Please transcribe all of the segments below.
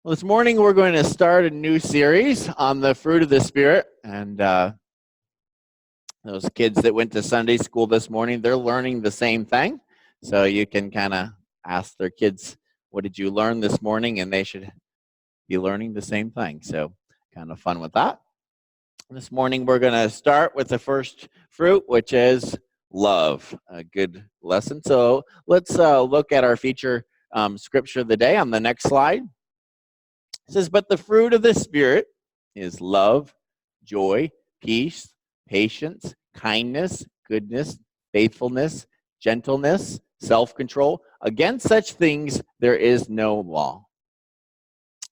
Well, this morning we're going to start a new series on the fruit of the Spirit. And those kids that went to Sunday school this morning, they're learning the same thing. So you can kind of ask their kids, what did you learn this morning? And they should be learning the same thing. So kind of fun with that. This morning we're going to start with the first fruit, which is love. A good lesson. So let's look at our feature scripture of the day on the next slide. It says, but the fruit of the Spirit is love, joy, peace, patience, kindness, goodness, faithfulness, gentleness, self-control. Against such things there is no law.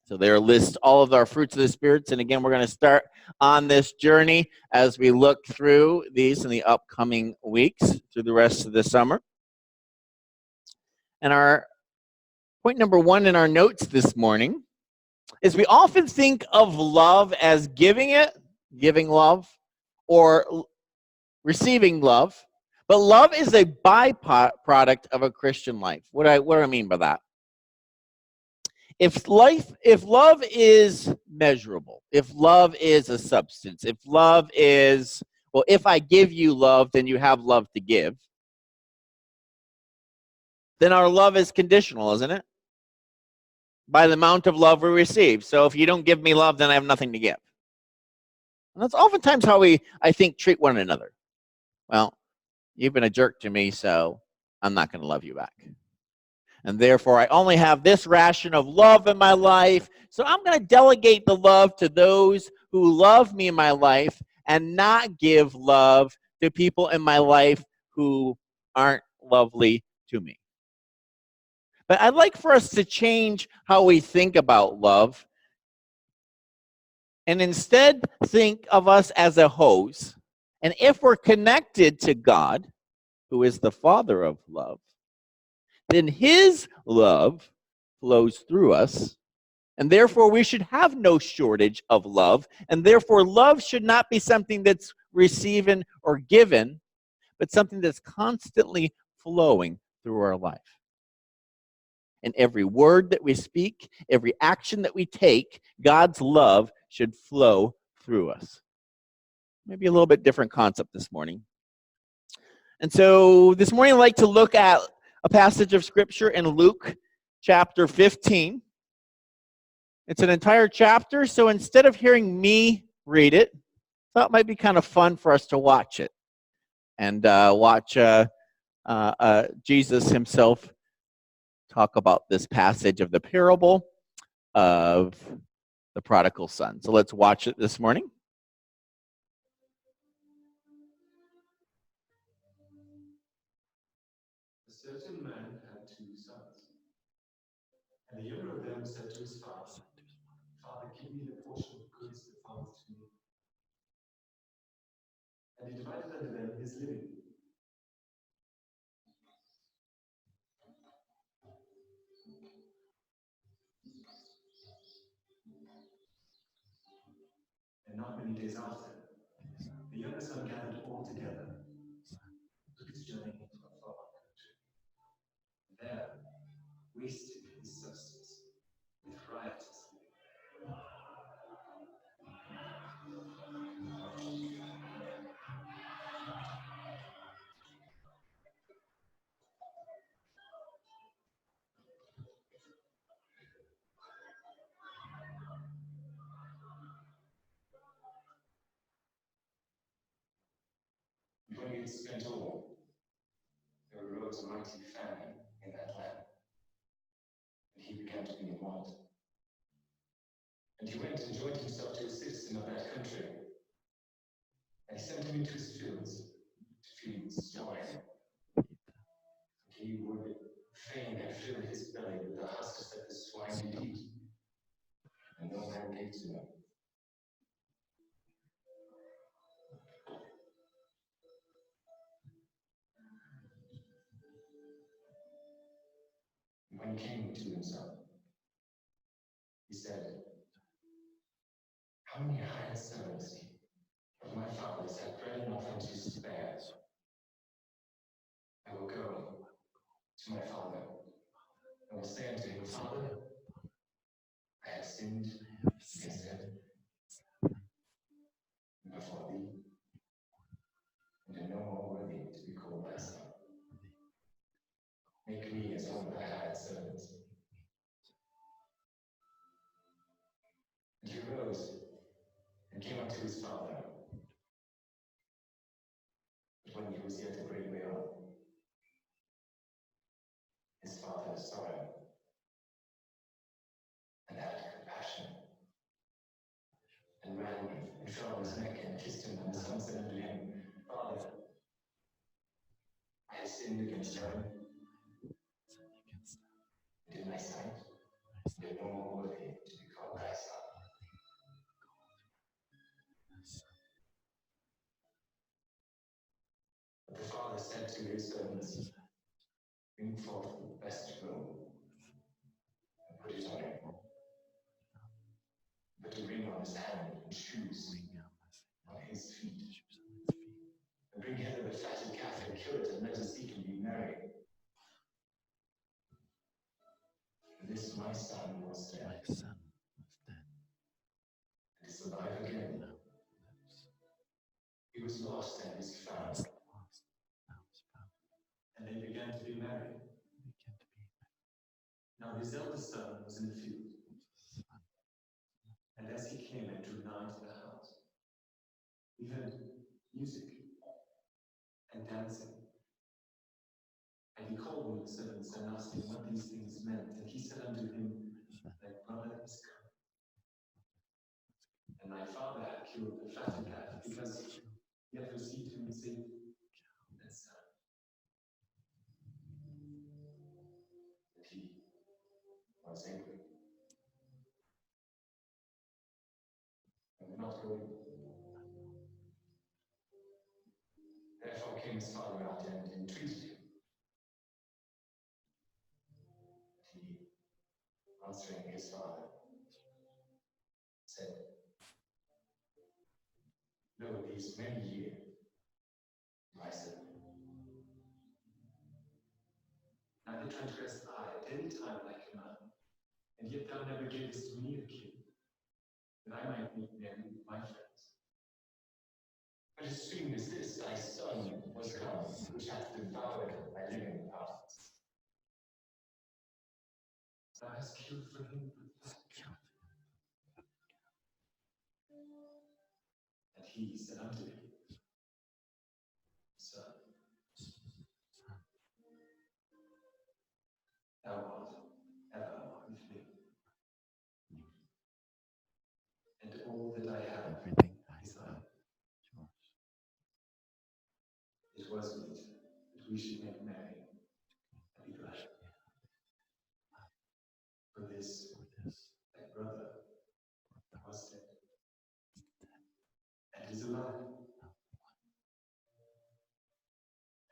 So there list all of our fruits of the spirits. And again, we're going to start on this journey as we look through these in the upcoming weeks through the rest of the summer. And our point number one in our notes this morning is we often think of love as giving love, or receiving love. But love is a byproduct of a Christian life. What do I mean by that? If love is measurable, if love is a substance, if love is, well, if I give you love, then you have love to give, then our love is conditional, isn't it? By the amount of love we receive. So if you don't give me love, then I have nothing to give. And that's oftentimes how I think, treat one another. Well, you've been a jerk to me, so I'm not going to love you back. And therefore, I only have this ration of love in my life, so I'm going to delegate the love to those who love me in my life and not give love to people in my life who aren't lovely to me. But I'd like for us to change how we think about love and instead think of us as a hose. And if we're connected to God, who is the Father of love, then his love flows through us, and therefore we should have no shortage of love, and therefore love should not be something that's receiving or given, but something that's constantly flowing through our life. And every word that we speak, every action that we take, God's love should flow through us. Maybe a little bit different concept this morning. And so this morning I'd like to look at a passage of scripture in Luke chapter 15. It's an entire chapter, so instead of hearing me read it, I thought it might be kind of fun for us to watch it and watch Jesus himself talk about this passage of the parable of the prodigal son. So let's watch it this morning. A certain man had two sons. And the younger of them said to his father, Father, give me the portion of goods that belongs to me. And he divided unto them his living. And not many days after, the younger son gathered all together, took his journey into a far country. There wasted his substance with riotous living. When he had spent all, there arose a mighty famine in that land, and he began to be in want. And he went and joined himself to a citizen of that country, and he sent him into his fields to feed swine. And he would fain have filled his belly with the husks that the swine did eat, and no man gave to him. And when he came to himself, he said, How many hired servants of my father's have bread enough and to spare? I will go to my father, and will say unto him, Father, I have sinned against heaven and before thee, and am no more worthy to be called thy son. Make me as one of thy hired servants. And he rose and came unto his father. But when he was yet a great way off, his father saw him and had compassion, and ran and fell on his neck and kissed him. And the son said unto him, Father, I have sinned against heaven and in thy sight, and am no more worthy to be called thy son. But the father said to his servants, Bring forth the best robe and put it on him. Put a ring on his hand and shoes on his feet. And bring hither the fatted calf and kill it, and let us eat and be merry. For this my son was dead and is alive again. He was lost and is found. And they began to be merry. Now his eldest son was in the field. And as he came and drew nigh to the house, he heard music and dancing. And he called one of the servants and asked him what these things meant. And he said unto him, Thy brother is come. And thy father hath killed the fatted calf, because he hath received him safe and sound. And he was angry, and would not go in. Therefore came his father out and entreated him. And he, answering his father, said, Lo, these many years, my son, neither transgressed I at any time thy command, and yet thou never gavest me a kid, that I might make merry with my friends. But as soon as this thy son was come, which hath devoured thy living parts, thou hast killed for him the fat calf. And he said unto him, Son, thou art ever with me, and all that I have is thine. It was meet that we should make merry and be glad. For this thy brother was dead, and is alive,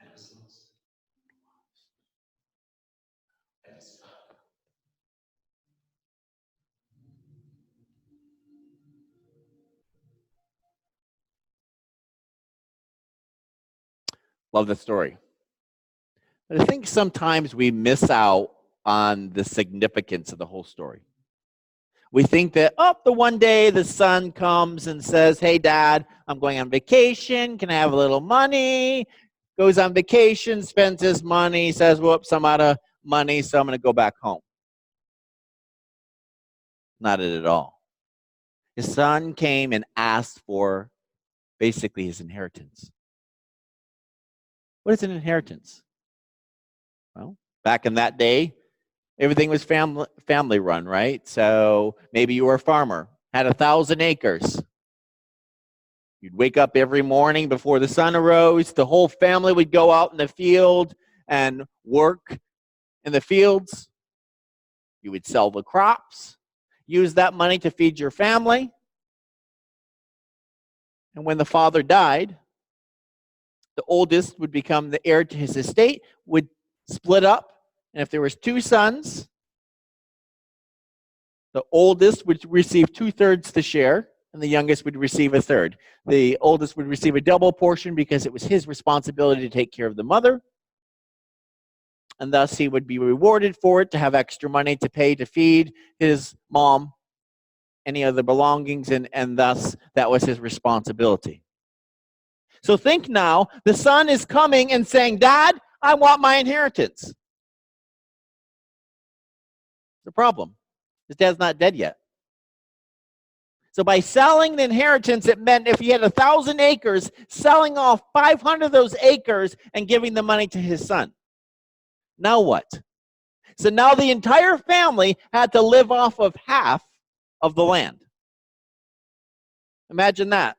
and was lost, and is found. Love the story. But I think sometimes we miss out on the significance of the whole story. We think that, the one day the son comes and says, hey, Dad, I'm going on vacation. Can I have a little money? Goes on vacation, spends his money, says, whoops, I'm out of money, so I'm going to go back home. Not it at all. His son came and asked for basically his inheritance. What is an inheritance? Well, back in that day, everything was family run, right? So maybe you were a farmer, had 1,000 acres. You'd wake up every morning before the sun arose. The whole family would go out in the field and work in the fields. You would sell the crops, use that money to feed your family. And when the father died, the oldest would become the heir to his estate, would split up. And if there was 2 sons, the oldest would receive 2/3 the share, and the youngest would receive 1/3. The oldest would receive a double portion because it was his responsibility to take care of the mother. And thus he would be rewarded for it, to have extra money to pay to feed his mom any other belongings, and thus that was his responsibility. So think now, the son is coming and saying, Dad, I want my inheritance. The problem, his dad's not dead yet. So by selling the inheritance, it meant if he had 1,000 acres, selling off 500 of those acres and giving the money to his son. Now what? So now the entire family had to live off of half of the land. Imagine that.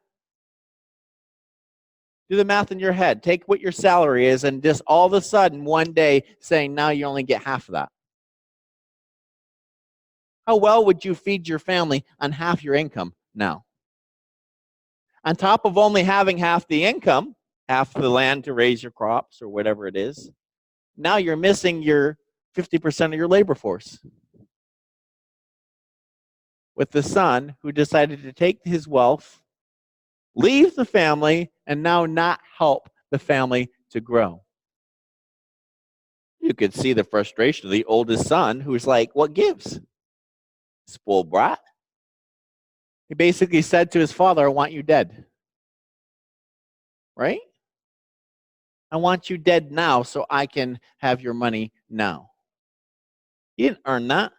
Do the math in your head. Take what your salary is and just all of a sudden one day saying now you only get half of that. How well would you feed your family on half your income now? On top of only having half the income, half the land to raise your crops or whatever it is, now you're missing your 50% of your labor force. With the son who decided to take his wealth, leave the family, and now not help the family to grow. You could see the frustration of the oldest son who's like, what gives? Spoiled brat. He basically said to his father, I want you dead. Right? I want you dead now so I can have your money now. You didn't earn that.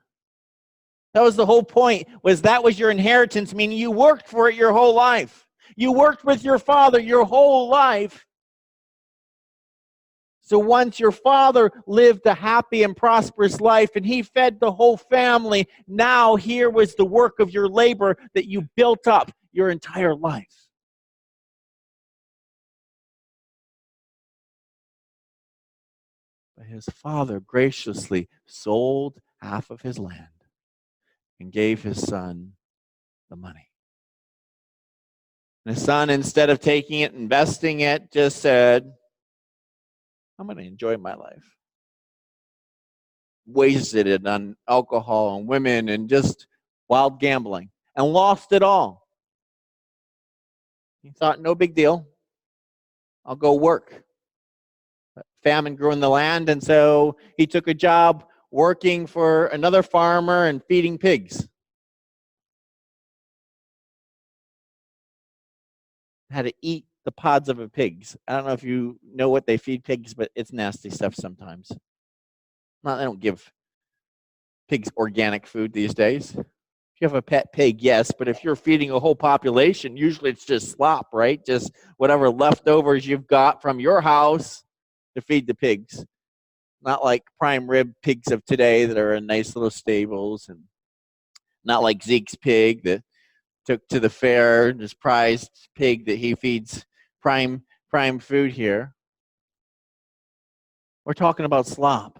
That was the whole point, was that was your inheritance, meaning you worked for it your whole life. You worked with your father your whole life. So once your father lived a happy and prosperous life and he fed the whole family, now here was the work of your labor that you built up your entire life. But his father graciously sold half of his land and gave his son the money. And his son, instead of taking it, investing it, just said, I'm going to enjoy my life. Wasted it on alcohol and women and just wild gambling and lost it all. He thought, no big deal. I'll go work. But famine grew in the land, and so he took a job working for another farmer and feeding pigs. Had to eat the pods of a pigs. I don't know if you know what they feed pigs, but it's nasty stuff sometimes. Well, they don't give pigs organic food these days. If you have a pet pig, yes, but if you're feeding a whole population, usually it's just slop, right? Just whatever leftovers you've got from your house to feed the pigs. Not like prime rib pigs of today that are in nice little stables, and not like Zeke's pig that took to the fair, this prized pig that he feeds prime food here. We're talking about slop.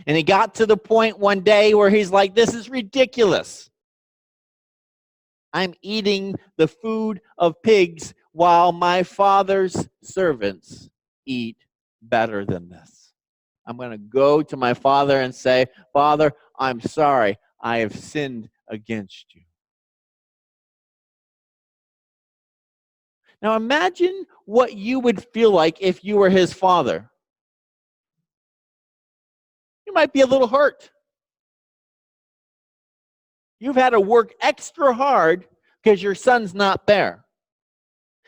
And he got to the point one day where he's like, this is ridiculous. I'm eating the food of pigs while my father's servants eat better than this. I'm going to go to my father and say, Father, I'm sorry. I have sinned against you. Now imagine what you would feel like if you were his father. You might be a little hurt. You've had to work extra hard because your son's not there.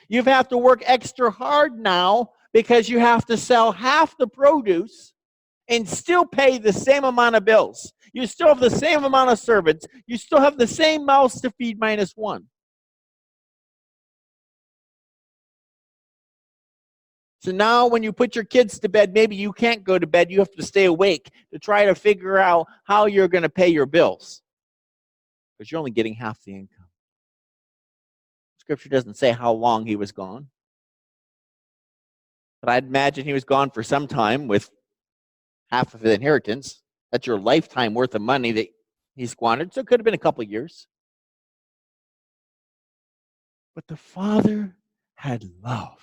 You've had to work extra hard now because you have to sell half the produce and still pay the same amount of bills. You still have the same amount of servants. You still have the same mouths to feed minus one. So now when you put your kids to bed, maybe you can't go to bed. You have to stay awake to try to figure out how you're going to pay your bills because you're only getting half the income. Scripture doesn't say how long he was gone. But I'd imagine he was gone for some time with half of the inheritance. That's your lifetime worth of money that he squandered. So it could have been a couple of years. But the father had love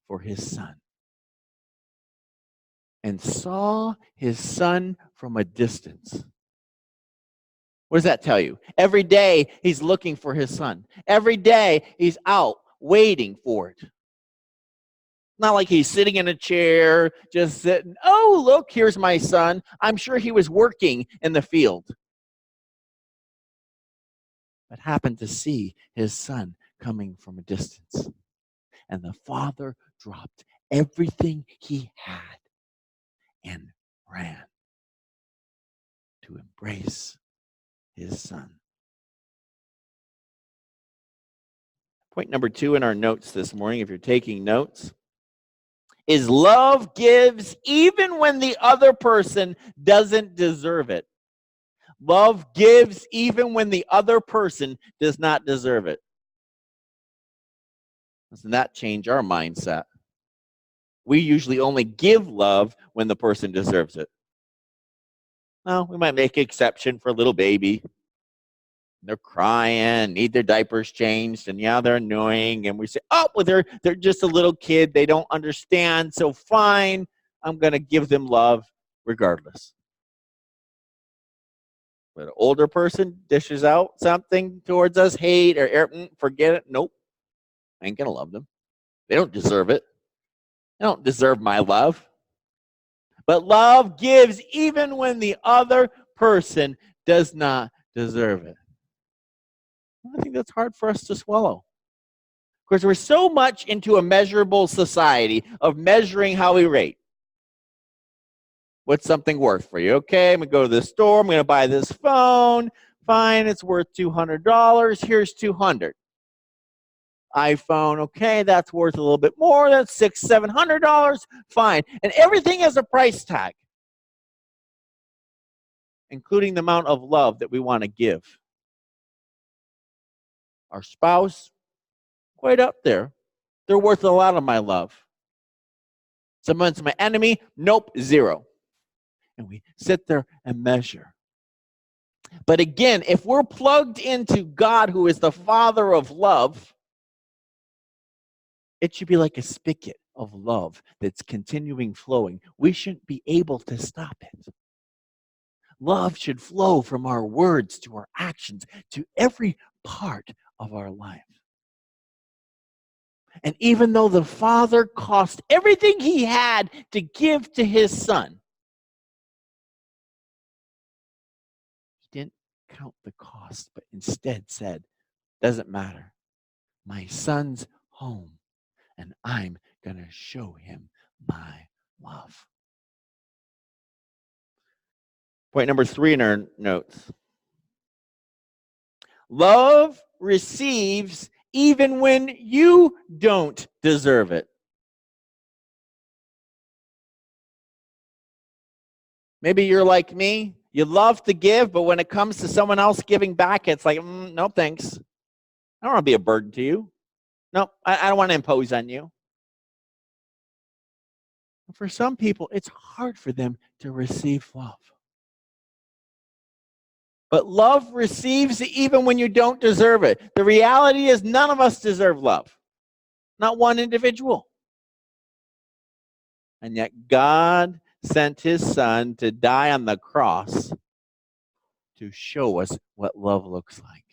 for his son and saw his son from a distance. What does that tell you? Every day he's looking for his son. Every day he's out waiting for it. Not like he's sitting in a chair, just sitting, oh, look, here's my son. I'm sure he was working in the field. but happened to see his son coming from a distance. And the father dropped everything he had and ran to embrace his son. Point number 2 in our notes this morning, if you're taking notes, is love gives even when the other person doesn't deserve it. Love gives even when the other person does not deserve it. Doesn't that change our mindset? We usually only give love when the person deserves it. Well, we might make an exception for a little baby. They're crying, need their diapers changed, and yeah, they're annoying. And we say, oh, well, they're just a little kid. They don't understand, so fine. I'm going to give them love regardless. But an older person dishes out something towards us, hate or forget it. Nope, I ain't going to love them. They don't deserve it. They don't deserve my love. But love gives even when the other person does not deserve it. I think that's hard for us to swallow. Because we're so much into a measurable society of measuring how we rate. What's something worth for you? Okay, I'm going to go to the store. I'm going to buy this phone. Fine, it's worth $200. Here's $200. iPhone, okay, that's worth a little bit more. That's $600-$700. Fine. And everything has a price tag, including the amount of love that we want to give. Our spouse, quite up there. They're worth a lot of my love. Someone's my enemy, nope, zero. And we sit there and measure. But again, if we're plugged into God, who is the Father of love, it should be like a spigot of love that's continuing flowing. We shouldn't be able to stop it. Love should flow from our words to our actions to every part of our life. And even though the Father cost everything he had to give to his Son, he didn't count the cost, but instead said, doesn't matter. My son's home, and I'm going to show him my love. Point number 3 in our notes. Love receives even when you don't deserve it. Maybe you're like me. You love to give, but when it comes to someone else giving back, it's like, no thanks. I don't want to be a burden to you. No, I don't want to impose on you. For some people, it's hard for them to receive love. But love receives even when you don't deserve it. The reality is none of us deserve love. Not one individual. And yet God sent his Son to die on the cross to show us what love looks like.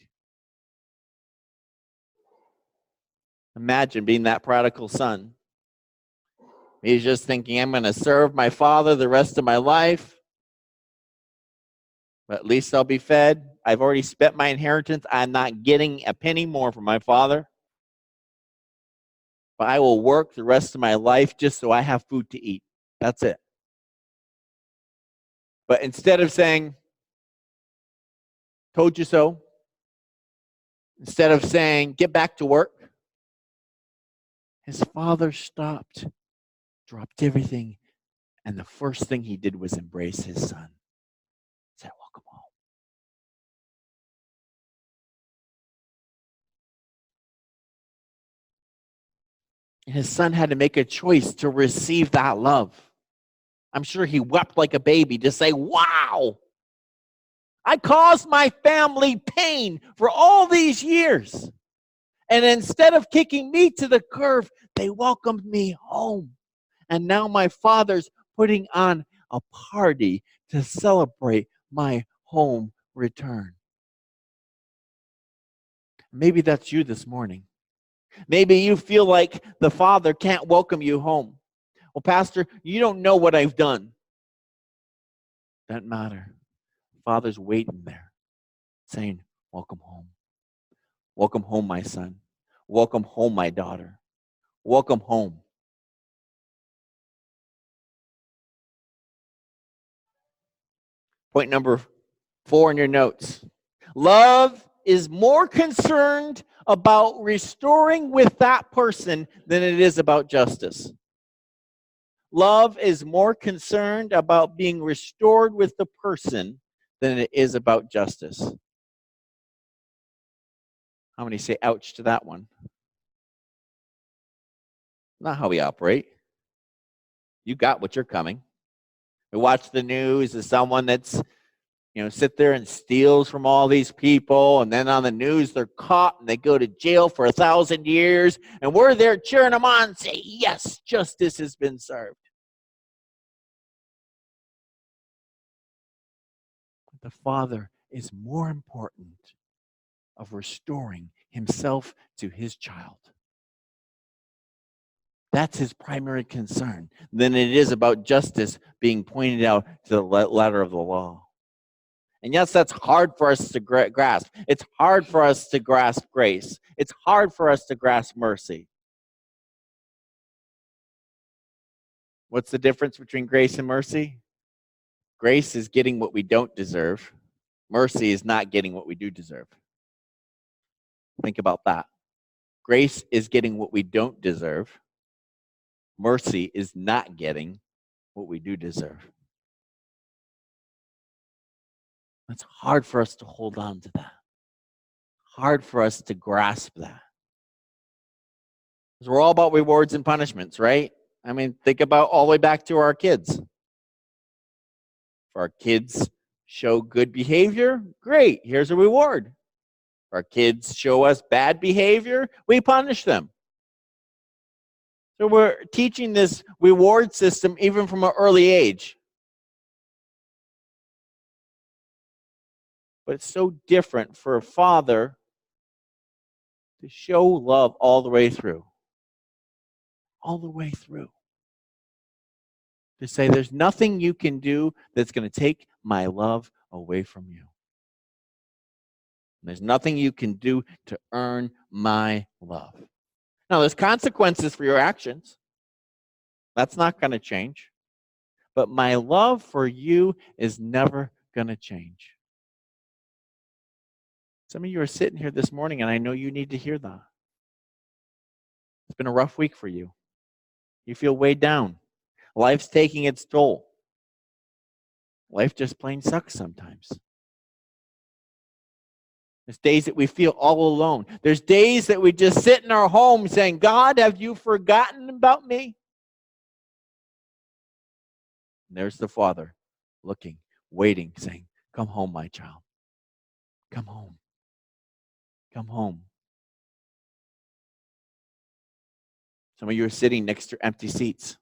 Imagine being that prodigal son. He's just thinking, I'm going to serve my father the rest of my life, but at least I'll be fed. I've already spent my inheritance. I'm not getting a penny more from my father. But I will work the rest of my life just so I have food to eat. That's it. But instead of saying, told you so, instead of saying, get back to work, his father stopped, dropped everything, and the first thing he did was embrace his son. Said, welcome home. And his son had to make a choice to receive that love. I'm sure he wept like a baby to say, wow, I caused my family pain for all these years. And instead of kicking me to the curb, they welcomed me home. And now my father's putting on a party to celebrate my home return. Maybe that's you this morning. Maybe you feel like the Father can't welcome you home. Well, Pastor, you don't know what I've done. Doesn't matter. Father's waiting there saying, welcome home. Welcome home, my son. Welcome home, my daughter. Welcome home. Point number 4 in your notes. Love is more concerned about restoring with that person than it is about justice. Love is more concerned about being restored with the person than it is about justice. How many say ouch to that one? Not how we operate. You got what you're coming. We watch the news as someone that's, sit there and steals from all these people, and then on the news they're caught and they go to jail for 1,000 years, and we're there cheering them on and say, yes, justice has been served. But the Father is more important of restoring himself to his child. That's his primary concern than it is about justice being pointed out to the letter of the law. And yes, that's hard for us to grasp. It's hard for us to grasp grace. It's hard for us to grasp mercy. What's the difference between grace and mercy? Grace is getting what we don't deserve. Mercy is not getting what we do deserve. Think about that. Grace is getting what we don't deserve. Mercy is not getting what we do deserve. It's hard for us to hold on to that. Hard for us to grasp that. Because we're all about rewards and punishments, right? I mean, think about all the way back to our kids. If our kids show good behavior, great, here's a reward. If our kids show us bad behavior, we punish them. So we're teaching this reward system even from an early age. But it's so different for a father to show love all the way through. All the way through. To say there's nothing you can do that's going to take my love away from you. There's nothing you can do to earn my love. Now, there's consequences for your actions. That's not going to change. But my love for you is never going to change. Some of you are sitting here this morning, and I know you need to hear that. It's been a rough week for you. You feel weighed down. Life's taking its toll. Life just plain sucks sometimes. There's days that we feel all alone. There's days that we just sit in our home saying, God, have you forgotten about me? And there's the Father looking, waiting, saying, come home, my child. Come home. Come home. Some of you are sitting next to empty seats.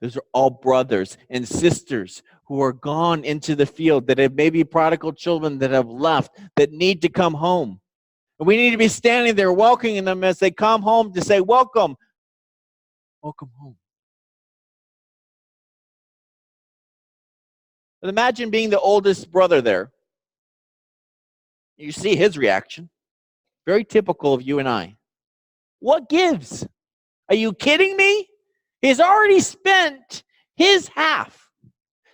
Those are all brothers and sisters who are gone into the field, that have maybe prodigal children that have left, that need to come home. And we need to be standing there welcoming them as they come home to say, welcome. Welcome home. But imagine being the oldest brother there. You see his reaction. Very typical of you and I. What gives? Are you kidding me? He's already spent his half.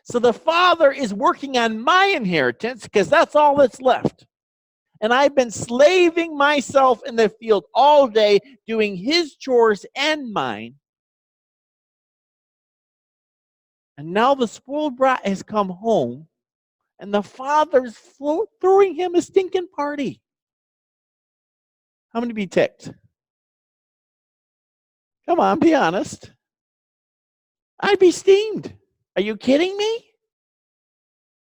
So the Father is working on my inheritance because that's all that's left. And I've been slaving myself in the field all day, doing his chores and mine. And now the spoiled brat has come home, and the Father's throwing him a stinking party. How many be ticked? Come on, be honest. I'd be steamed. Are you kidding me?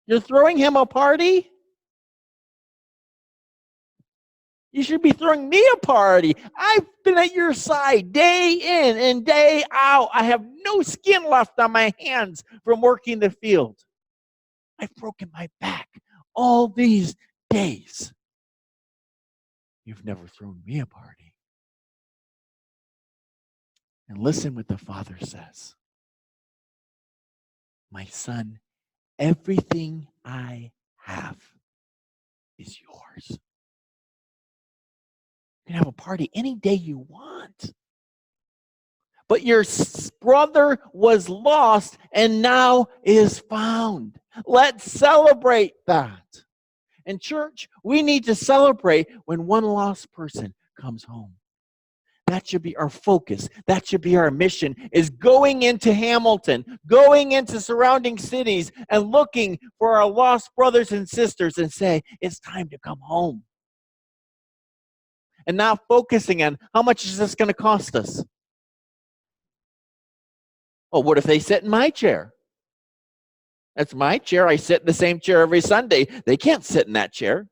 You're throwing him a party? You should be throwing me a party. I've been at your side day in and day out. I have no skin left on my hands from working the field. I've broken my back all these days. You've never thrown me a party. And listen what the Father says. My son, everything I have is yours. can have a party any day you want. But your brother was lost and now is found. Let's celebrate that. In church, we need to celebrate when one lost person comes home. That should be our focus. That should be our mission, is going into Hamilton, going into surrounding cities and looking for our lost brothers and sisters and say, it's time to come home. And not focusing on how much is this going to cost us? Oh, what if they sit in my chair? That's my chair. I sit in the same chair every Sunday. They can't sit in that chair.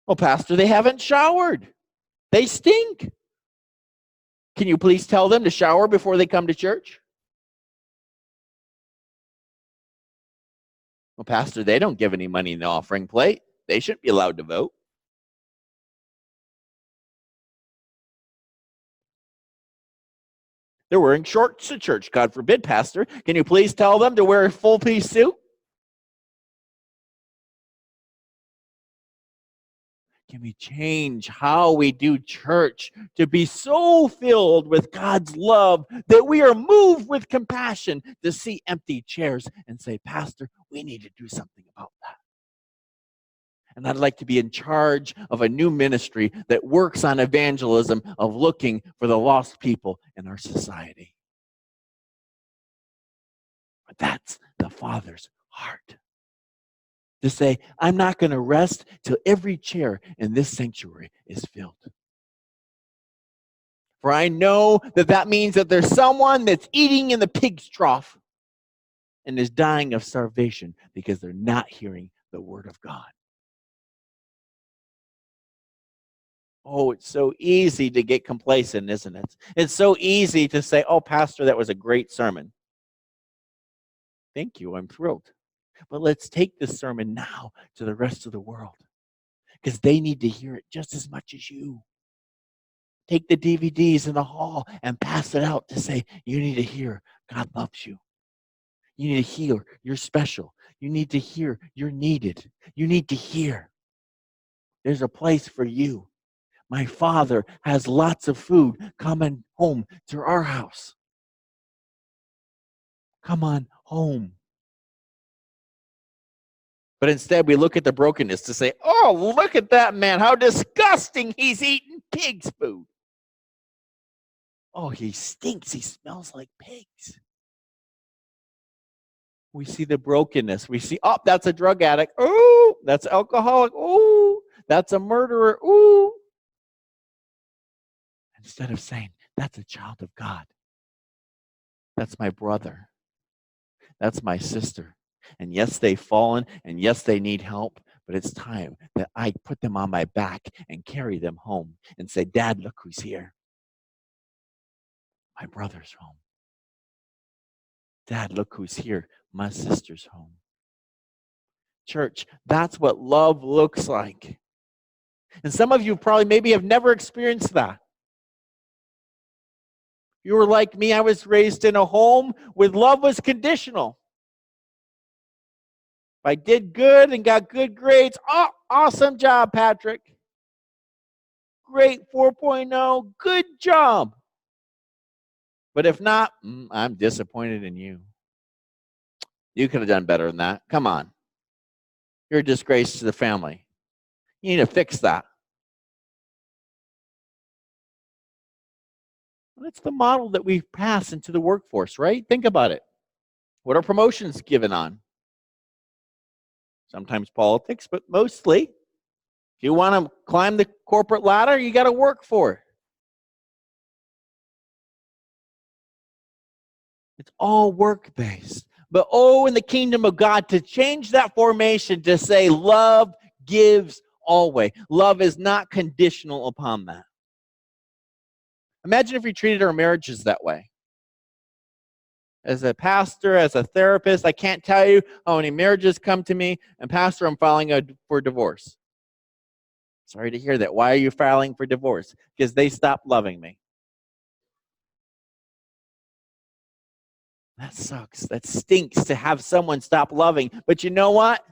Oh, Pastor, they haven't showered. They stink. Can you please tell them to shower before they come to church? Well, Pastor, they don't give any money in the offering plate. They shouldn't be allowed to vote. They're wearing shorts to church. God forbid, Pastor. Can you please tell them to wear a full-piece suit? Can we change how we do church to be so filled with God's love that we are moved with compassion to see empty chairs and say, Pastor, we need to do something about that. And I'd like to be in charge of a new ministry that works on evangelism of looking for the lost people in our society. But that's the Father's heart. To say, I'm not going to rest till every chair in this sanctuary is filled. For I know that that means that there's someone that's eating in the pig's trough and is dying of starvation because they're not hearing the word of God. Oh, it's so easy to get complacent, isn't it? It's so easy to say, oh, Pastor, that was a great sermon. Thank you, I'm thrilled. But let's take this sermon now to the rest of the world because they need to hear it just as much as you. Take the DVDs in the hall and pass it out to say, you need to hear God loves you. You need to hear you're special. You need to hear you're needed. You need to hear there's a place for you. My Father has lots of food coming home to our house. Come on home. But instead, we look at the brokenness to say, oh, look at that man. How disgusting. He's eating pig's food. Oh, he stinks. He smells like pigs. We see the brokenness. We see, oh, that's a drug addict. Oh, that's alcoholic. Oh, that's a murderer. Oh. Instead of saying, that's a child of God. That's my brother. That's my sister. And yes, they've fallen, and yes, they need help, but it's time that I put them on my back and carry them home and say, Dad, look who's here. My brother's home. Dad, look who's here. My sister's home. Church, that's what love looks like. And some of you probably maybe have never experienced that. You were like me. I was raised in a home where love was conditional. If I did good and got good grades, oh, awesome job, Patrick. Great 4.0, good job. But if not, I'm disappointed in you. You could have done better than that. Come on. You're a disgrace to the family. You need to fix that. That's the model that we pass into the workforce, right? Think about it. What are promotions given on? Sometimes politics, but mostly, if you want to climb the corporate ladder, you got to work for it. It's all work-based. But in the kingdom of God, to change that formation to say love gives always. Love is not conditional upon that. Imagine if we treated our marriages that way. As a pastor, as a therapist, I can't tell you how many marriages come to me, and Pastor, I'm filing for divorce. Sorry to hear that. Why are you filing for divorce? Because they stopped loving me. That sucks. That stinks to have someone stop loving. But you know what?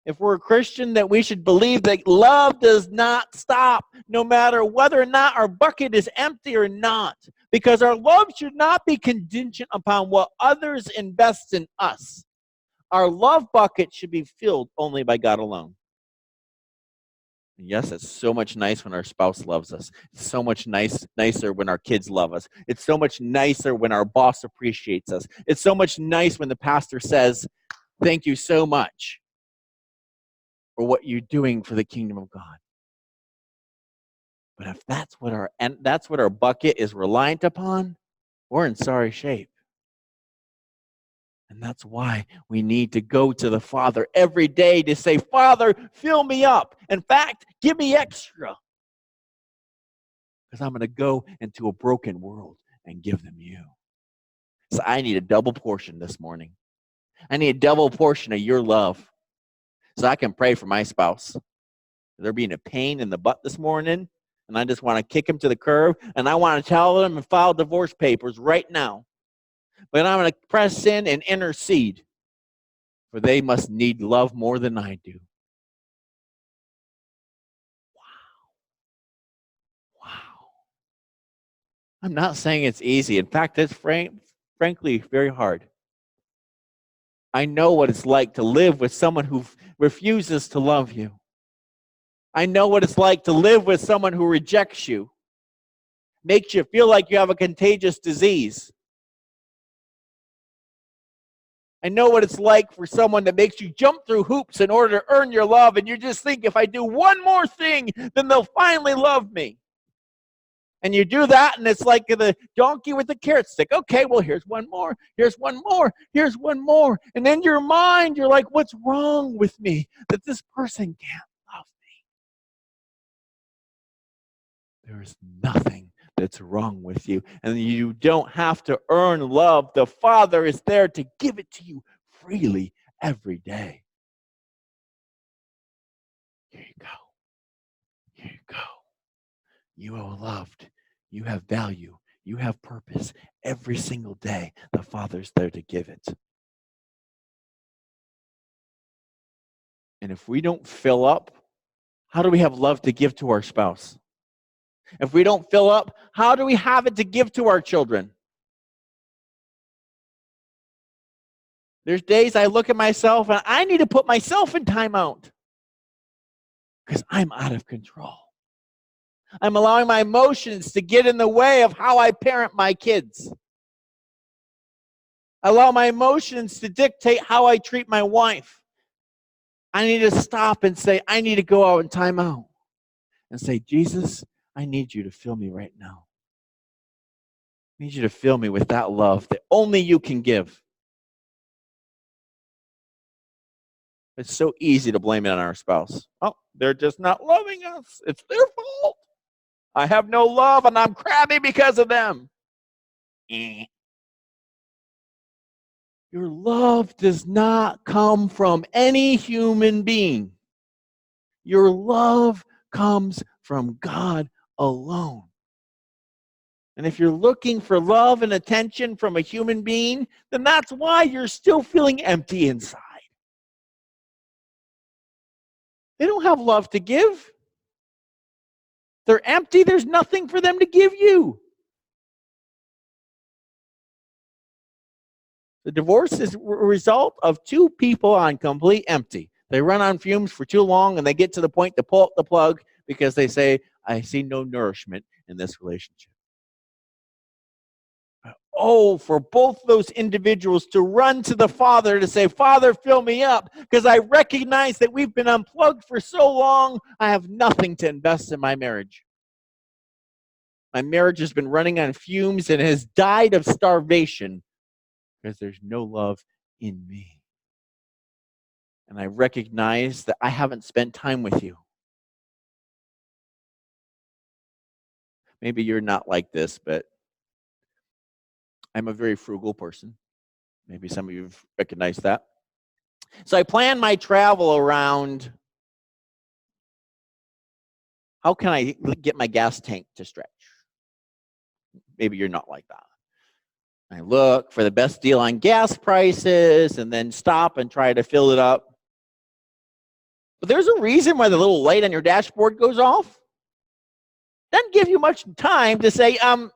If we're a Christian, that we should believe that love does not stop, no matter whether or not our bucket is empty or not. Because our love should not be contingent upon what others invest in us. Our love bucket should be filled only by God alone. Yes, it's so much nice when our spouse loves us. It's so much nicer when our kids love us. It's so much nicer when our boss appreciates us. It's so much nice when the pastor says, "Thank you so much for what you're doing for the kingdom of God." But if that's what our bucket is reliant upon, we're in sorry shape. And that's why we need to go to the Father every day to say, "Father, fill me up. In fact, give me extra. Because I'm going to go into a broken world and give them you." So I need a double portion this morning. I need a double portion of your love so I can pray for my spouse. They're being a pain in the butt this morning, and I just want to kick them to the curb, and I want to tell them and file divorce papers right now. But I'm going to press in and intercede, for they must need love more than I do. Wow. I'm not saying it's easy. In fact, it's frankly very hard. I know what it's like to live with someone who refuses to love you. I know what it's like to live with someone who rejects you, makes you feel like you have a contagious disease. I know what it's like for someone that makes you jump through hoops in order to earn your love, and you just think, if I do one more thing, then they'll finally love me. And you do that, and it's like the donkey with the carrot stick. Okay, well, here's one more, here's one more, here's one more. And in your mind, you're like, what's wrong with me that this person can't love me? There is nothing that's wrong with you. And you don't have to earn love. The Father is there to give it to you freely every day. Here you go. Here you go. You are loved. You have value. You have purpose. Every single day, the Father's there to give it. And if we don't fill up, how do we have love to give to our spouse? If we don't fill up, how do we have it to give to our children? There's days I look at myself and I need to put myself in timeout because I'm out of control. I'm allowing my emotions to get in the way of how I parent my kids. I allow my emotions to dictate how I treat my wife. I need to stop and say, I need to go out and time out and say, Jesus, I need you to fill me right now. I need you to fill me with that love that only you can give. It's so easy to blame it on our spouse. Oh, they're just not loving us. It's their fault. I have no love and I'm crabby because of them. Your love does not come from any human being. Your love comes from God alone. And if you're looking for love and attention from a human being, then that's why you're still feeling empty inside. They don't have love to give. They're empty. There's nothing for them to give you. The divorce is a result of two people on complete empty. They run on fumes for too long and they get to the point to pull up the plug because they say, I see no nourishment in this relationship. Oh, for both those individuals to run to the Father to say, Father, fill me up, because I recognize that we've been unplugged for so long, I have nothing to invest in my marriage. My marriage has been running on fumes and has died of starvation because there's no love in me. And I recognize that I haven't spent time with you. Maybe you're not like this, but I'm a very frugal person. Maybe some of you have recognized that. So I plan my travel around how can I get my gas tank to stretch? Maybe you're not like that. I look for the best deal on gas prices and then stop and try to fill it up. But there's a reason why the little light on your dashboard goes off. Doesn't give you much time to say, I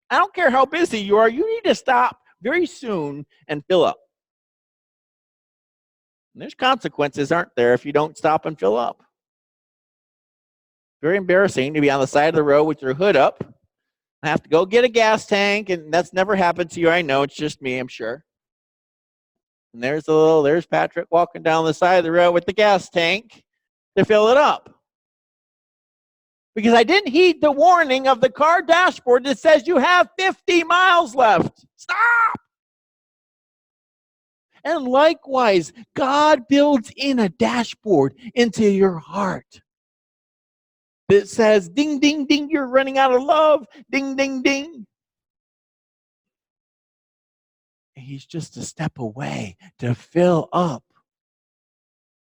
don't care how busy you are, you need to stop very soon and fill up. And there's consequences, aren't there, if you don't stop and fill up. Very embarrassing to be on the side of the road with your hood up. I have to go get a gas tank, and that's never happened to you. I know, it's just me, I'm sure. And there's Patrick walking down the side of the road with the gas tank to fill it up. Because I didn't heed the warning of the car dashboard that says you have 50 miles left. Stop! And likewise, God builds in a dashboard into your heart that says, ding, ding, ding, you're running out of love. Ding, ding, ding. And he's just a step away to fill up.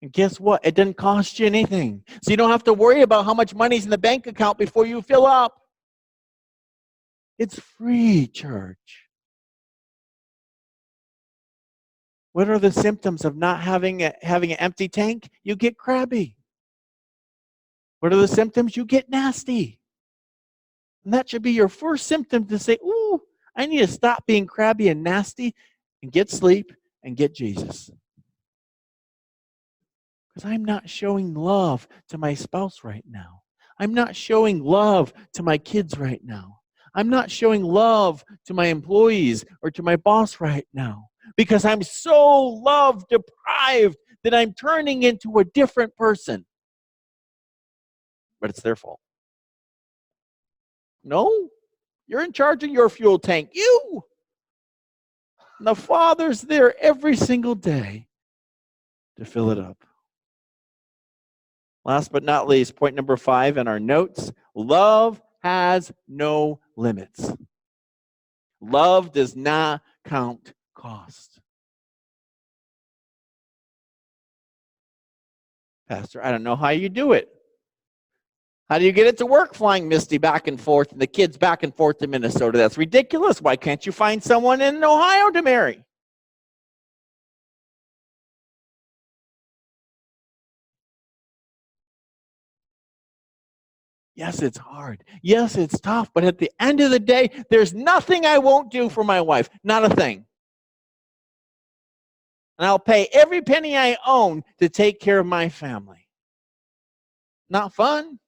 And guess what? It doesn't cost you anything. So you don't have to worry about how much money's in the bank account before you fill up. It's free, church. What are the symptoms of not having an empty tank? You get crabby. What are the symptoms? You get nasty. And that should be your first symptom to say, ooh, I need to stop being crabby and nasty and get sleep and get Jesus. Because I'm not showing love to my spouse right now. I'm not showing love to my kids right now. I'm not showing love to my employees or to my boss right now. Because I'm so love deprived that I'm turning into a different person. But it's their fault. No, you're in charge of your fuel tank. You. And the Father's there every single day to fill it up. Last but not least, point number 5 in our notes, love has no limits. Love does not count cost. Pastor, I don't know how you do it. How do you get it to work flying Misty back and forth and the kids back and forth to Minnesota? That's ridiculous. Why can't you find someone in Ohio to marry? Yes, it's hard. Yes, it's tough. But at the end of the day, there's nothing I won't do for my wife. Not a thing. And I'll pay every penny I own to take care of my family. Not fun.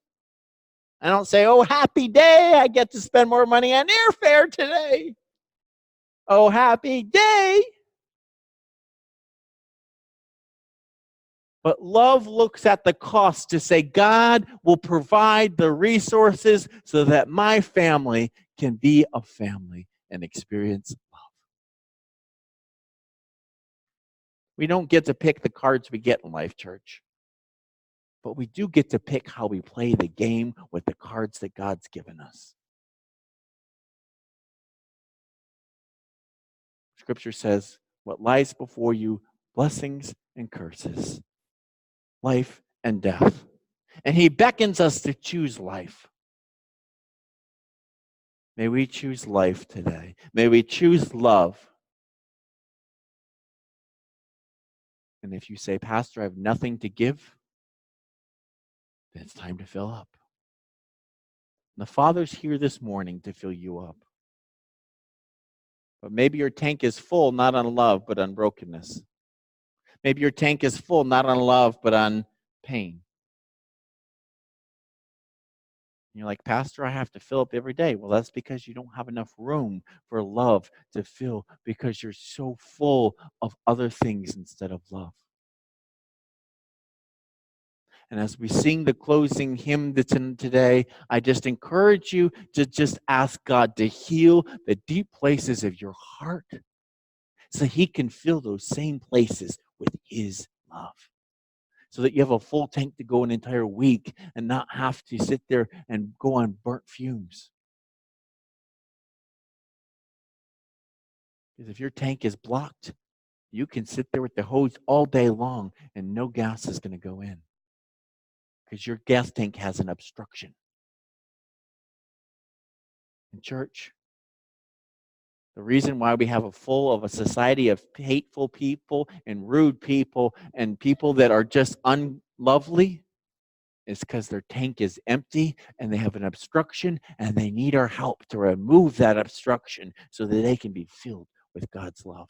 I don't say, oh, happy day, I get to spend more money on airfare today. Oh, happy day. But love looks at the cost to say, God will provide the resources so that my family can be a family and experience love. We don't get to pick the cards we get in life, church. But we do get to pick how we play the game with the cards that God's given us. Scripture says, what lies before you, blessings and curses, life and death. And he beckons us to choose life. May we choose life today. May we choose love. And if you say, Pastor, I have nothing to give, then it's time to fill up. And the Father's here this morning to fill you up. But maybe your tank is full, not on love, but on brokenness. Maybe your tank is full, not on love, but on pain. And you're like, Pastor, I have to fill up every day. Well, that's because you don't have enough room for love to fill because you're so full of other things instead of love. And as we sing the closing hymn that's in today, I just encourage you to just ask God to heal the deep places of your heart so he can fill those same places with his love. So that you have a full tank to go an entire week and not have to sit there and go on burnt fumes. Because if your tank is blocked, you can sit there with the hose all day long and no gas is going to go in. Because your gas tank has an obstruction. In church, the reason why we have a society of hateful people and rude people and people that are just lovely is because their tank is empty and they have an obstruction and they need our help to remove that obstruction so that they can be filled with God's love.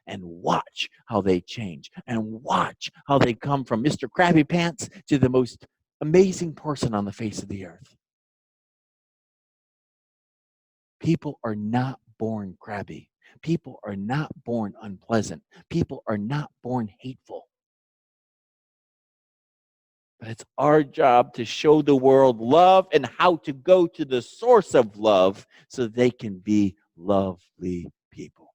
And watch how they change and watch how they come from Mr. Krabby Pants to the most amazing person on the face of the earth. People are not born crabby. People are not born unpleasant. People are not born hateful. But it's our job to show the world love and how to go to the source of love so they can be lovely people.